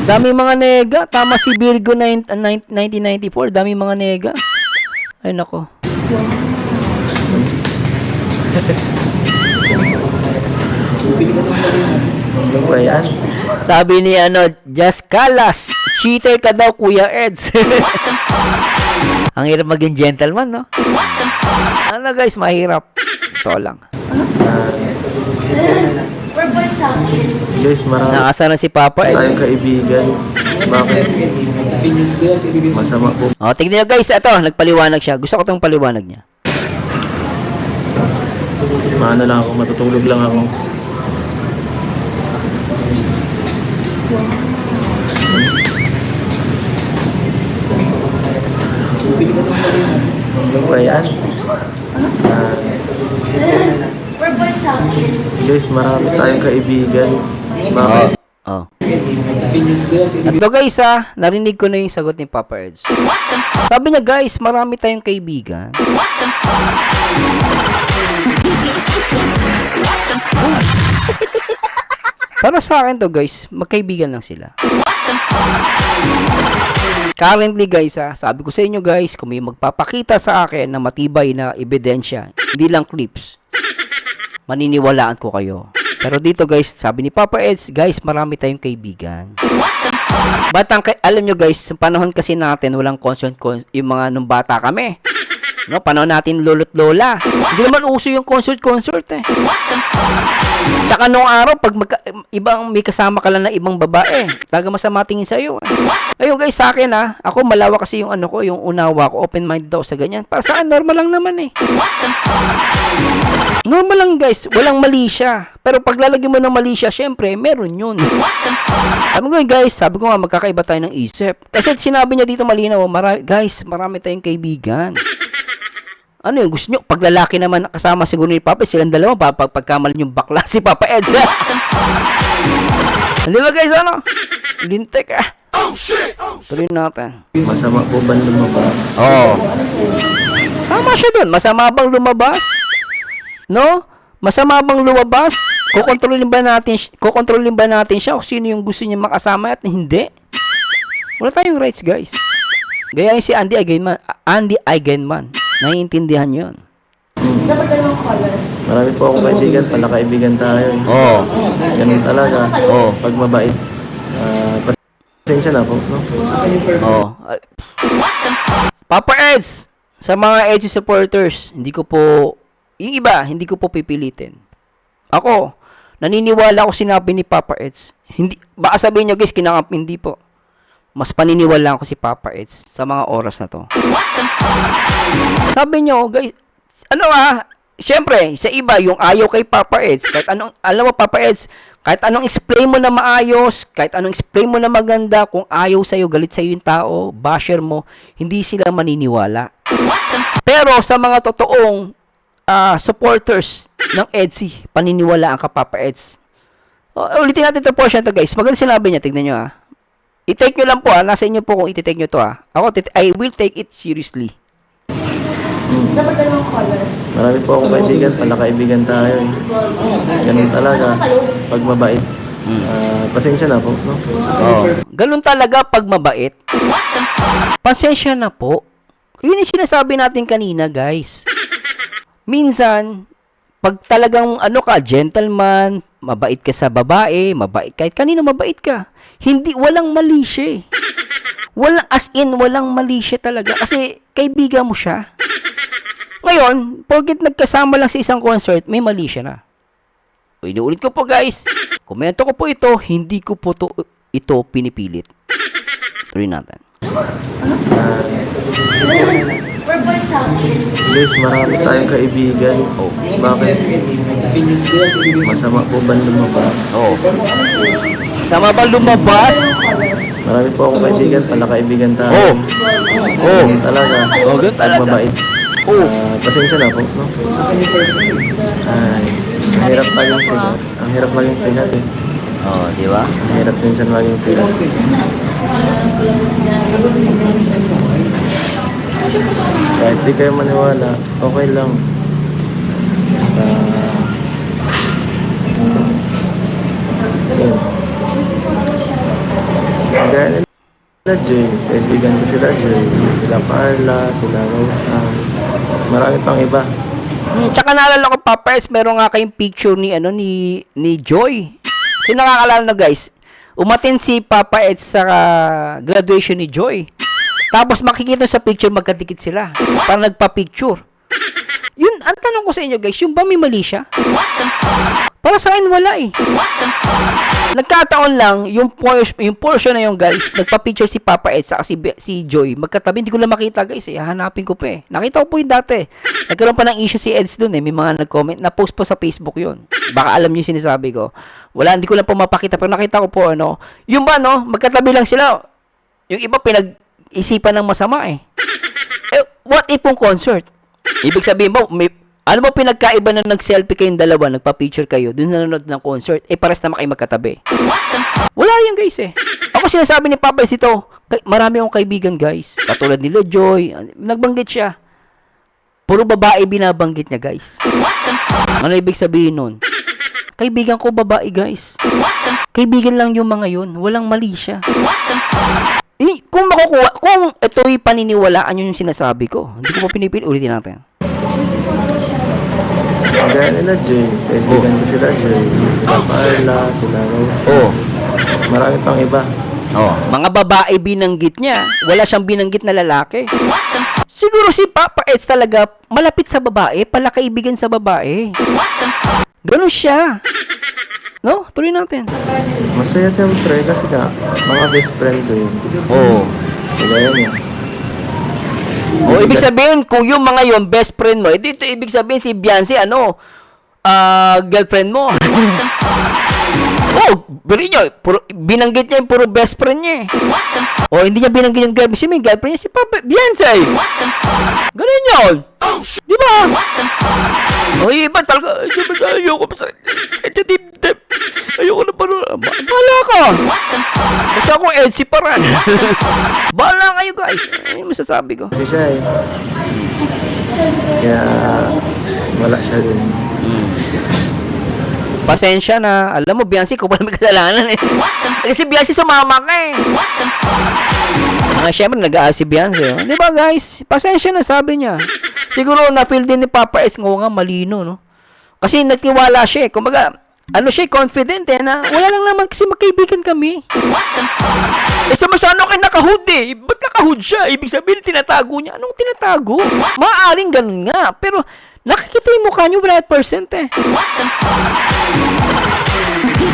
daming mga nega. Tama si Virgo 1994. Daming mga nega. Ay nako. Ano ba yan? Sabi ni Just Calas, cheater ka daw Kuya Eds. Ang hirap maging gentleman, no? Guys, mahirap. Ito lang. Guys, marami Nakasa na si Papa Eds. tayong kaibigan. Bakit? Masama po. Tignan nyo guys, ito, nagpaliwanag siya. Gusto ko itong paliwanag niya. Maano lang ako, matutulog lang ako. Ano ba yan? Guys, marami tayong kaibigan. Bakit? Oh. Ito guys narinig ko na yung sagot ni Papa Eds. Sabi niya guys, marami tayong kaibigan. Para sa akin to guys, magkaibigan lang sila. Currently guys sabi ko sa inyo guys, kung may magpapakita sa akin na matibay na ebidensya, hindi lang clips, maniniwalaan ko kayo. Pero dito guys, sabi ni Papa Eds, guys, marami tayong kaibigan. Alam nyo guys, sa panahon kasi natin, walang yung mga nung bata kami. No, panahon natin lolo't lola. Hindi naman uso yung consort eh. Tsaka nung araw, pag may kasama ka lang na ibang babae, talaga masama tingin sa'yo. Ayun guys, sa akin ako malawak kasi yung yung unawa ko, open-minded daw sa ganyan. Para sa akin, normal lang naman eh. Normal lang guys, walang mali siya. Pero pag lalagyan mo ng mali siya, syempre, meron yun. Sabi ko guys, magkakaiba tayo ng isip. Kasi sinabi niya dito malinaw, guys, marami tayong kaibigan. Ano yung gusto nyo? Pag lalaki naman kasama siguro ni Papa, silang dalawa, pagkamalan yung bakla si Papa Eds. Hindi ba guys, lintek Tuloy natin. Masama po ba lumabas? Oo. Tama siya dun. Masama bang lumabas? No? Masama bang lumabas? Kukontrolin ba natin siya kung sino yung gusto niya makasama at hindi? Wala tayong rights guys. Gaya yung si Andy Eigenman. Naiintindihan yun. Marami po akong kaibigan, pala kaibigan tayo. Oo. Ganun talaga. Oo. Pag mabait. Pasensya na po, no? Oo. Papa Eds, sa mga Edgy supporters, hindi ko po pipilitin. Ako, naniniwala ako sinabi ni Papa Eds. Baka sabihin nyo guys, kinakamp, hindi po. Mas paniniwala ako si Papa Eds sa mga oras na to. Sabi nyo, guys, siyempre, sa iba, yung ayaw kay Papa Eds, alam mo Papa Eds, kahit anong explain mo na maayos, kahit anong explain mo na maganda, kung ayaw sa'yo, galit sa'yo yung tao, basher mo, hindi sila maniniwala. Pero sa mga totoong supporters ng EDSI, paniniwalaan ka Papa Eds. Ulitin natin ito portion to guys. Maganda sinabi niya, tignan nyo I-take nyo lang po nasa inyo po kung i-take nyo to Ako, I will take it seriously. Dapat dalawang color. Marami po akong kaibigan, pala kaibigan tayo eh. Ganun talaga, pag mabait. Pasensya na po, no? Oh. Ganun talaga pag mabait. Pasensya na po. Yun yung sinasabi natin kanina, guys. Minsan, pag talagang gentleman, mabait ka sa babae, mabait kahit kanina mabait ka. Hindi, walang mali siya eh. Walang mali siya talaga. Kasi kaibigan mo siya. Ngayon, porket nagkasama lang sa isang concert, may mali siya na. Inuulit ko po guys, komento ko po ito, hindi ko po ito pinipilit. Tuloy natin. Guys, marami tayong kaibigan. Bakit? Masama po ba lumabas? Oh. Sama ba lumabas? Marami po akong kaibigan, pala kaibigan tayo. Oh. Ganun talaga. Ganun talaga. Pag mabait. Oh. Pasensya na po, no? Ay, ang hirap maging sigat. Ang hirap maging sigat eh. Oh, di ba? Ang hirap minsan maging sigat. Kahit di kayo maniwala, okay lang. Basta... Yun. Gaya nila Jay, kaibigan ko sila Jay, sila Carla, sila Rose, marami pang iba. Tsaka naalala ko Papa S, meron nga kayong picture ni ni Joy. Sino nakakalala na guys? Umatin si Papa S sa graduation ni Joy. Tapos makikita sa picture magkadikit sila. Parang nagpa-picture. Yun, ang tanong ko sa inyo guys, yung ba may mali siya? Para sa akin wala eh. Nagkataon lang, yung portion na yung guys, nagpa-picture si Papa Ed sa si Joy. Magkatabi, hindi ko lang makita guys eh. Hanapin ko pa eh. Nakita ko po yung dati. Nagkaroon pa ng issue si Eds dun eh. May mga nag-comment. Na-post po sa Facebook yun. Baka alam niyo yung sinasabi ko. Wala, hindi ko lang po mapakita. Pero nakita ko po yung ba magkatabi lang sila. Yung iba pinag-isipan ng masama eh. What if yung concert? Ibig sabihin mo, ano ba pinagkaiba na nag-selfie kayong dalawa, nagpa-picture kayo, dun nanonood ng concert, pares naman kayo magkatabi? Wala yan guys eh. Ako sinasabi ni Papa ito, marami akong kaibigan guys, katulad nila Joy, nagbanggit siya. Puro babae binabanggit niya guys. Ano ibig sabihin nun? Kaibigan ko babae guys. Kaibigan lang yung mga yun, walang mali siya. Kung ito'y paniniwalaan yun yung sinasabi ko, hindi ko pa pinipili, ulitin natin. Gaya nila Jay, kaibigan ko sila Jay, sila Carla, sila Rose. Oh. Marami pang iba. Oh, mga babae binanggit niya. Wala siyang binanggit na lalaki. Siguro si Papa Eds talaga malapit sa babae, pala kaibigan sa babae. Ganun siya. No? Tuloy natin. Masaya siyempre kasi mga best friend ko yun. Oh. Kaya niya. O, ibig sabihin, kung yung mga yon best friend mo, dito ibig sabihin si Beyonce, girlfriend mo. Beri nyo, binanggit niya yung puro best friend niya. Hindi niya binanggit yung girlfriend. May girlfriend niya si Papa Beyonce. Ganun yun. Di ba? Iba talaga, ayoko pa sa dibdib. Ayoko na pa rin. Bahala ka. Basta ako Elsie pa rin. Bahala kayo guys. Ano masasabi ko? Kasi siya eh. Kaya wala siya din. Pasensya na. Alam mo, Beyonce, kung wala may kasalanan eh. Kasi Beyonce sumama ka eh. Siyempre, nag-aas si Beyonce. Di ba guys? Pasensya na, sabi niya. Siguro, na-feel din ni Papa S. Nga malino, no? Kasi nagtiwala siya eh. Kumbaga, siya, confident eh, na wala lang naman kasi magkaibigan kami. Sumasano kayo nakahood eh. Ba't nakahood siya? Ibig sabihin, tinatago niya. Anong tinatago? Maaaring ganun nga. Pero, nakikita yung mukha niyo 100% eh.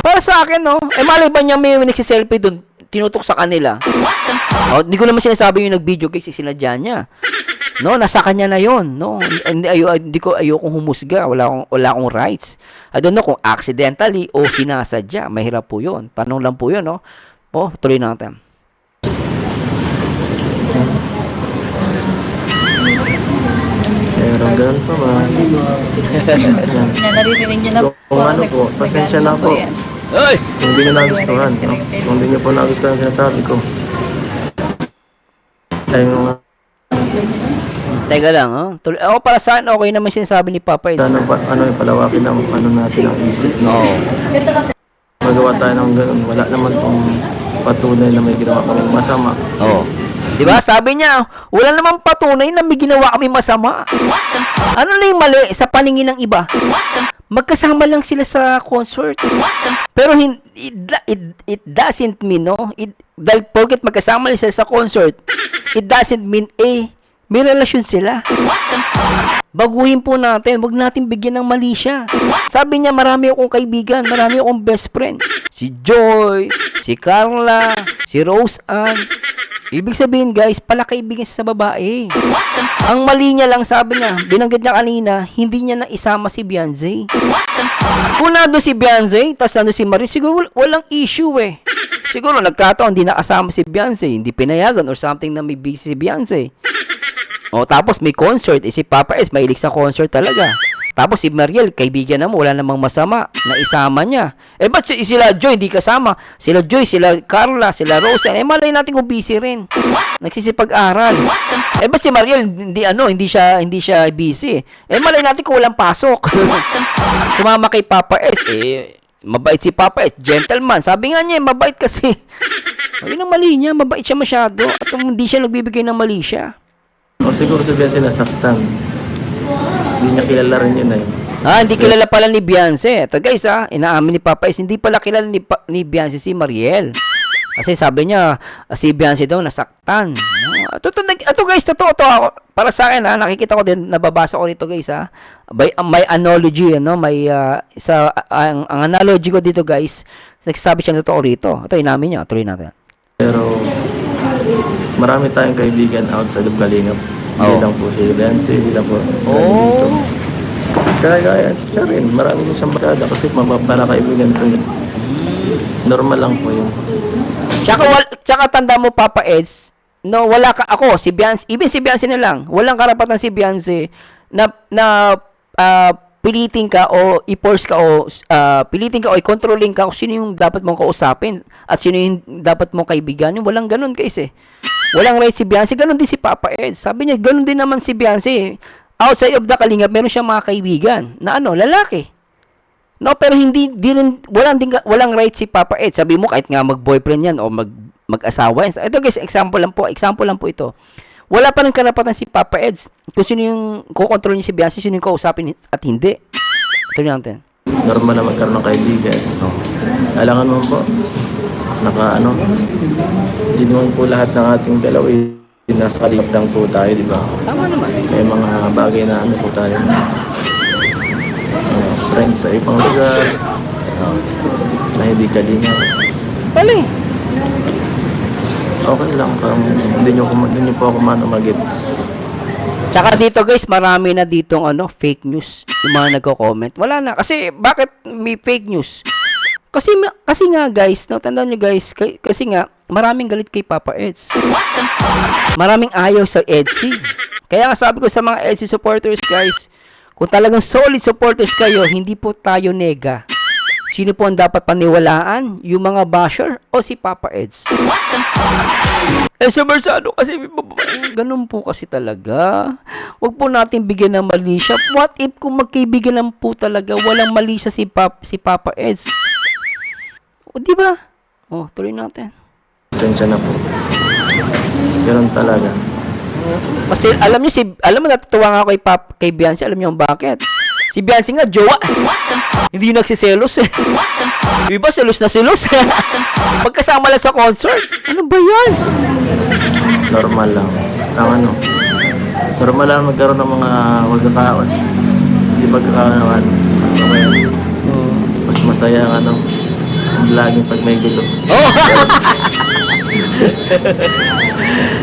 Para sa akin, malay ba niya may nagsiselfie dun, tinutok sa kanila? Hindi ko naman sinasabi yung nag-video guys, sinadya niya. Nasa kanya na yon, ayokong humusga, wala akong rights. I don't know kung accidentally o sinasadya, mahirap po yon. Tanong lang po yun, tuloy natin. Pero ganun pa man. Naririnig niyo na Kung pasensya na po. Ay! Kung hindi nyo nagustuhan, kung hindi nyo po nagustuhan sinasabi ko. Ay mga Teka lang, oh. Ako para sa akin, okay naman sinasabi ni Papa Eds. Sana ba, ano, palawakin ng ano natin ang isip. No. Ito kasi. Magawa tayo ng ganun. Wala naman tong patunay na may ginawa kami masama. Oo. Di ba? Sabi niya, wala namang patunay na may ginawa kami masama. Ano na yung mali sa paningin ng iba? Magkasama lang sila sa concert. Pero it doesn't mean, no? Dahil porket magkasama lang sila sa concert, it doesn't mean, may relasyon sila. Baguhin po natin, wag natin bigyan ng mali siya. Sabi niya, marami akong kaibigan, marami akong best friend. Si Joy, si Carla, si Rose Ann. Ibig sabihin guys, pala kaibigan siya sa babae. Ang mali niya lang, sabi niya, binanggit niya kanina, hindi niya na isama si Beyonce. Kung nando si Beyonce, tapos nando si Marie, siguro walang issue eh. Siguro nagkataon, hindi nakasama si Beyonce, hindi pinayagan or something na may busy si Beyonce. O tapos may concert, si Papa S, mahilig sa concert talaga. Tapos si Mariel, kaibigan naman, wala namang masama na isama niya. Ba't sila Joy hindi kasama? Sila Joy, sila Carla, sila Rosa, malay natin kung busy rin. Nagsisipag-aral. Ba't si Mariel, hindi siya busy? Malay natin kung walang pasok. Sumama kay Papa S, mabait si Papa S, gentleman. Sabi nga niya, mabait kasi. Yun ang mali niya, mabait siya masyado. At hindi siya nagbibigay ng mali siya. O siguro si Beyonce nasaktan. Hindi niya kilala rin yun eh. Hindi kilala pala ni Beyonce. Ito guys inaamin ni Papa is hindi pala kilala ni Beyonce si Mariel. Kasi sabi niya, si Beyonce daw nasaktan. Ito guys, totoo to. Para sa akin nakikita ko din, nababasa ko rito guys may analogy, ang analogy ko dito guys, nagsasabi siya totoo rito. Ito inamin niya, tuloy natin. Pero marami tayong kaibigan outside of Kalingap. Hindi lang po si Beyonce, hindi lang po dito. Kaya siya rin, marami din siyang barkada kasi para kaibigan ko yun. Normal lang po yun. Tsaka tanda mo Papa Eds, no, wala ka ako, si Beyonce, even si Beyonce na lang, walang karapatan si Beyonce na pilitin ka o i-force ka o pilitin ka o i-controlling ka kung sino yung dapat mong kausapin at sino yung dapat mong kaibiganin. Walang ganun guys Walang right si Beyonce, ganun din si Papa Ed. Sabi niya, ganun din naman si Beyonce. Outside of the Kalingap, meron siyang mga kaibigan na lalaki. No, pero walang right si Papa Ed. Sabi mo kahit nga mag-boyfriend yan o mag-asawa yan. Ito guys, example lang po ito. Wala pa rin karapatan si Papa Eds kung sino yung kukontrol niya si Beyonce, sino yung kausapin at hindi. Ito natin. Normal na magkaroon ng kaibigan. Alangan mo po, hindi naman po lahat ng ating dalaw nasa kalingap lang po tayo, di ba? Tama naman. May mga bagay na po tayo. Friends sa ibang lugar, na hindi kalingap. Pali. Okay lang, hindi nyo po ako mag-gets. Tsaka dito guys, marami na ditong fake news. Yung mga nagko-comment. Wala na. Kasi, bakit may fake news? Kasi nga guys, tandaan nyo guys, kasi nga, maraming galit kay Papa Eds. Maraming ayaw sa Edsy. Kaya nga sabi ko sa mga Edsy supporters guys, kung talagang solid supporters kayo, hindi po tayo nega. Sino po ang dapat paniwalaan? Yung mga basher o si Papa Eds? Sa Marsano kasi ganun po kasi talaga. Huwag po natin bigyan ng mali siya. What if kung magkaibigan lang po talaga, walang mali siya si Papa Eds? O di ba? Tuloy natin. Pasensya na po. Ganun talaga. Kasi alam mo natutuwa nga ako kay Beyonce, alam niyo bakit? Si Beyonce nga jowa. Hindi nagsiselos eh. Iba selos na selos. Pagkasama lang sa concert. Ano ba 'yan? Normal lang. Normal lang magkaroon ng mga magkakaon. Hindi magkakaon. Mas masaya ang vlogging pag may gulo.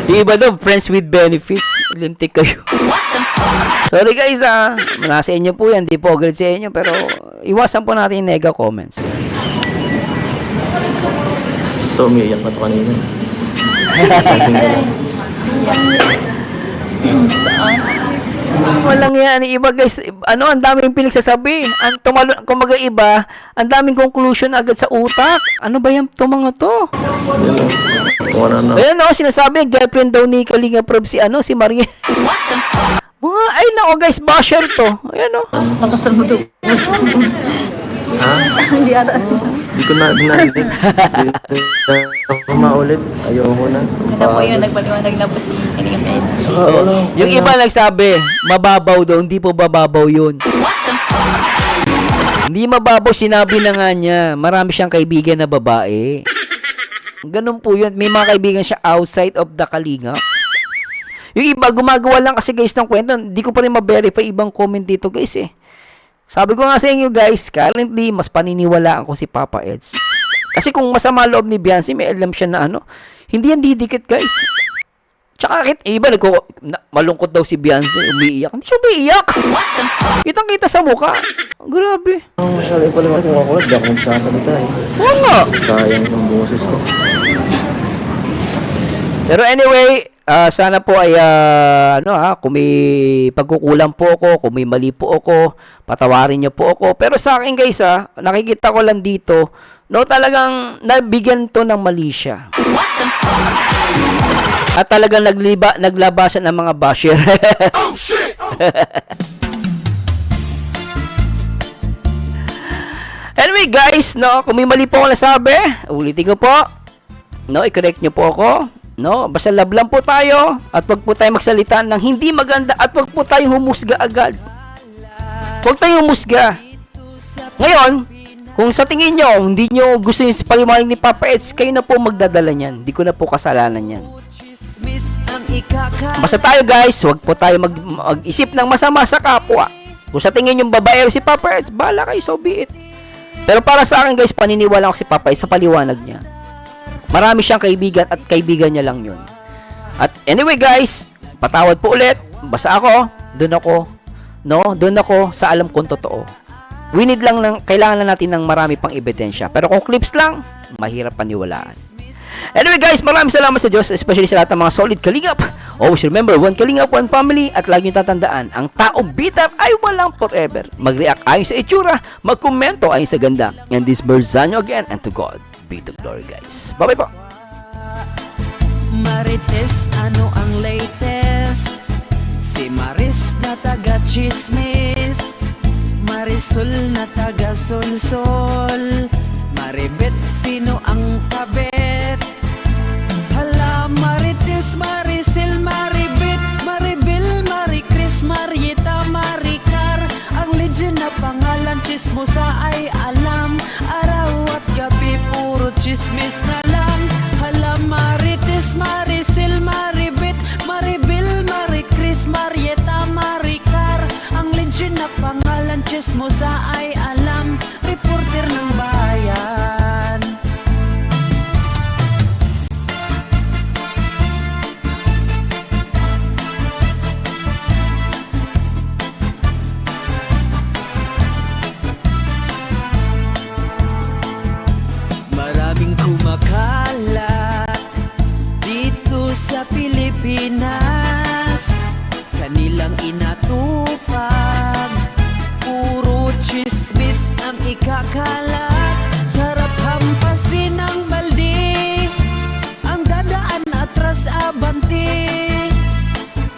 Iba daw, friends with benefits. Lintik kayo. Sorry guys nasa inyo po yan, di po agad sa inyo, pero iwasan po natin yung nega comments. Ito, umiiyak na ito kanina. Walang yan. Iba guys, ano, ang daming pinagsasabi. Kumaga iba, ang daming conclusion agad sa utak. Ano ba yan itong mga to? Yun lang. Kung ano na. Ayan o, sinasabi, girlfriend daw ni Kalinga Prob si Maria. Mga, ay nako guys, basher to. Ayan o. Pakasal mo daw. Ha? Hindi ata. Hindi ko na dinarinig. Hindi ko maulit. Ayoko na. Ano po yun, nagpaliwanag na po si Kalinga Ped. Saka wala. Yung iba nagsabi, mababaw daw, hindi po bababaw yun. Hindi mababaw, sinabi na nga niya. Marami siyang kaibigan na babae. Ganun po yun. May mga kaibigan siya outside of the Kalinga. Yung iba, gumagawa lang kasi guys ng kwento. Hindi ko pa rin ma-verify ibang comment dito guys eh. Sabi ko nga sa inyo guys, currently, mas paniniwalaan ko si Papa Eds. Kasi kung masama loob ni Beyonce, may alam siya na ano, hindi yan didikit guys. Tsaka iba, malungkot daw si Beyonce, umiiyak. Hindi siya umiiyak. Kitang-kita sa mukha. Grabe. Ang masyali pala mga tunga ko, di ako magsasalita eh. Oo nga. Sayang yung boses ko. Pero anyway, sana po ay kung may pagkukulang po ako, kung may mali po ako, patawarin niyo po ako. Pero sa akin guys, nakikita ko lang dito, no, talagang nabigyan to ng mali siya. At talagang naglabasan ng mga basher. Oh shit! Anyway guys, no, kung may mali po ako nasabi, ulitin ko po. No, i-correct niyo po ako. No, basta love lang po tayo at wag po tayo magsalita ng hindi maganda at wag po tayo humusga agad. Wag tayo humusga. Ngayon, kung sa tingin nyo, hindi nyo gusto yung paliwanag ni Papa Eds, kayo na po magdadala niyan. Hindi ko na po kasalanan yan. Basta tayo guys, wag po tayo mag-isip ng masama sa kapwa. Kung sa tingin yung babaero si Papa Eds, bahala kayo, so be it. Pero para sa akin guys, paniniwala ko si Papa Eds sa paliwanag niya. Marami siyang kaibigan at kaibigan niya lang yun. At anyway guys, patawad po ulit. Basta ako, doon ako sa alam kong totoo. We need lang kailangan na natin ng marami pang ebidensya. Pero kung clips lang, mahirap paniwalaan. Anyway guys, maraming salamat sa Diyos, especially sa lahat ng mga solid kalingap. Always remember, one kalingap, one family. At lagi nyo tatandaan, ang taong bitter ay walang forever. Mag-react ayon sa itsura, mag-komento ayon sa ganda. And this Berzano again, and to God be the glory guys. Bye bye po. Marites, ano ang latest? Si Maris na taga chismis, Marisol na taga solsol, Maribet, sino ang kabet? Hala, Marites, Maricel, Maribet, Maribel, Maricris, Marieta, Maricar. Ang legend na pangalan, chismosa ay alam. Araw at gabi, puro chismis na lang. Hala, Marites, Maricel, Maribet, Maribel, Maricris, Marieta, Maricar. Ang legend na pangalan, chismosa ay alam. Reporter ng bayan. Maraming kumakalat dito sa Pilipinas, kanilang inatupag, puro chismis ang ikakalat. Sarap hampasin ang balde, ang dadaan atras abante,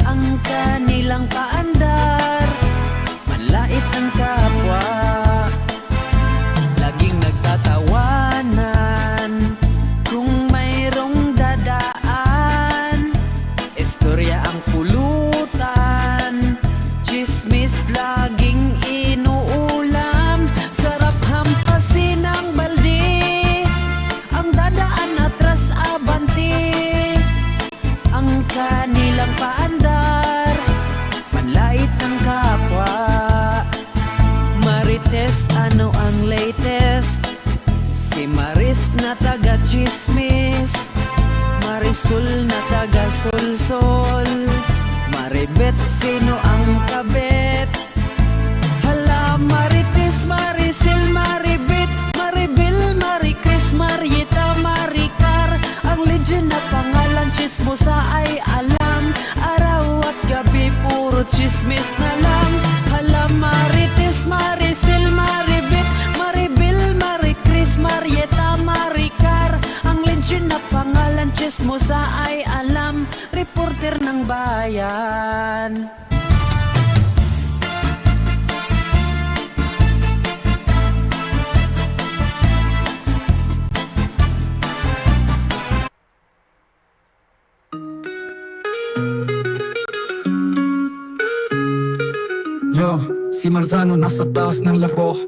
ang kanilang paandar, manlait ang kapwa. Laging nagtatawanan kung mayroong dadaan, istorya ang pulutan, chismis laging inuulam. Sarap hampasin ang balde, ang dadaan atras abante, ang kanilang paandar, panlait ng kapwa. Marites, ano ang latest? Si Maris na taga chismis, Marisol na taga solsol, Maribet, sino ang kabet? Hala, Marites, Maricel, Maribet, Maribel, Maricris, Marieta, Maricar. Ang legend na pangalan, chismosa ay alam. Araw at gabi, puro magchismis na lang. Hala Marites, Maricel, Maribet, Maribel, Maricris, Marieta, Maricar. Ang lensyon na pangalan chismosa ay alam, reporter ng bayan. Yo, si Marzano nasa taas ng laro.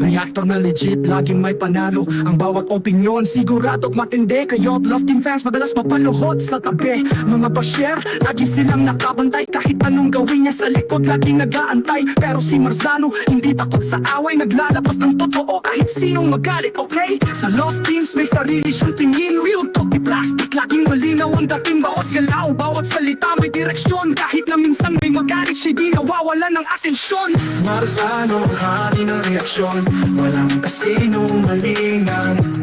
Reactor na legit, laging may panalo. Ang bawat opinyon, sigurado matindi. Kayo't love team fans, madalas mapaluhod sa tabi. Mga basher, lagi silang nakabantay. Kahit anong gawin niya sa likod, laging nag-aantay. Pero si Marzano, hindi takot sa away. Naglalabas ng totoo kahit sinong magalit, okay? Sa love teams, may sarili siyang tingin. Real talk, di plastic, laging malinaw ang dating. Bawat galaw, bawat salita may direksyon. Kahit na minsan may magalit, siya di nawawala ng atensyon. Marzano, hari ng reaksyon. Walang kasinong malingan.